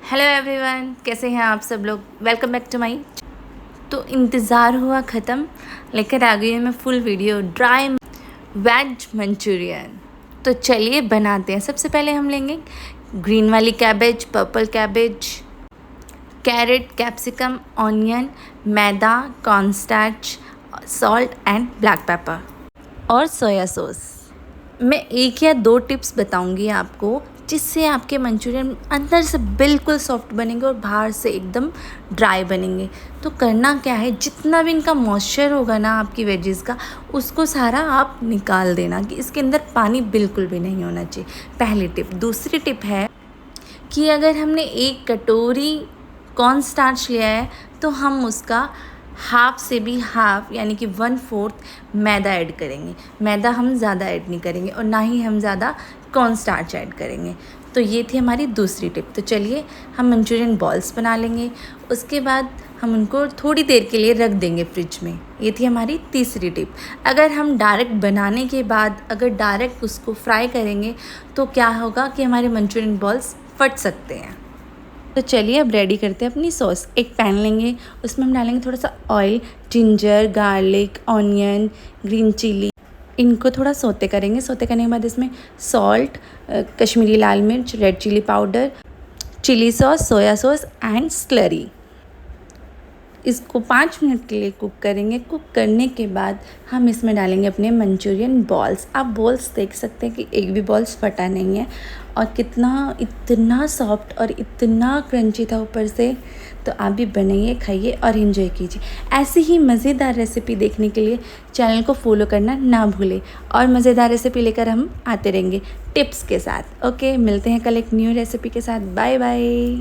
Hello everyone, कैसे हैं आप सब लोग। Welcome back to my. तो इंतज़ार हुआ ख़त्म, लेकर आ गई हूँ मैं full video dry veg Manchurian. तो चलिए बनाते हैं। सबसे पहले हम लेंगे ग्रीन वाली cabbage, purple cabbage, carrot, capsicum, onion, maida, cornstarch, salt and black pepper और सोया सॉस। मैं एक या दो टिप्स बताऊंगी आपको जिससे आपके मंचूरियन अंदर से बिल्कुल सॉफ्ट बनेंगे और बाहर से एकदम ड्राई बनेंगे। तो करना क्या है, जितना भी इनका मॉइस्चर होगा ना आपकी वेजेस का, उसको सारा आप निकाल देना कि इसके अंदर पानी बिल्कुल भी नहीं होना चाहिए। पहली टिप। दूसरी टिप है कि अगर हमने एक कटोरी कॉर्न स्टार्च लिया है तो हम उसका हाफ से भी हाफ यानी कि 1/4 मैदा ऐड करेंगे। मैदा हम ज़्यादा ऐड नहीं करेंगे और ना ही हम ज़्यादा कॉर्न स्टार्च ऐड करेंगे। तो ये थी हमारी दूसरी टिप। तो चलिए हम मंचूरियन बॉल्स बना लेंगे, उसके बाद हम उनको थोड़ी देर के लिए रख देंगे फ्रिज में। ये थी हमारी तीसरी टिप। अगर हम डायरेक्ट बनाने के बाद अगर डायरेक्ट उसको फ्राई करेंगे तो क्या होगा कि हमारे मंचूरियन बॉल्स फट सकते हैं। तो चलिए अब रेडी करते हैं अपनी सॉस। एक पैन लेंगे, उसमें हम डालेंगे थोड़ा सा oil, ginger, garlic, onion, green chilli, इनको थोड़ा सोते करेंगे। सोते करने के बाद इसमें सॉल्ट, कश्मीरी लाल मिर्च, red chilli powder, chilli sauce, soya sauce and slurry. इसको 5 मिनट के लिए कुक करेंगे। कुक करने के बाद हम इसमें डालेंगे अपने मंचूरियन बॉल्स। आप बॉल्स देख सकते हैं कि एक भी बॉल्स फटा नहीं है और इतना सॉफ्ट और इतना क्रंची था ऊपर से। तो आप भी बनाइए, खाइए और इन्जॉय कीजिए। ऐसी ही मज़ेदार रेसिपी देखने के लिए चैनल को फॉलो करना ना भूलें और मज़ेदार रेसिपी लेकर हम आते रहेंगे टिप्स के साथ। ओके, मिलते हैं कल एक न्यू रेसिपी के साथ। Bye bye.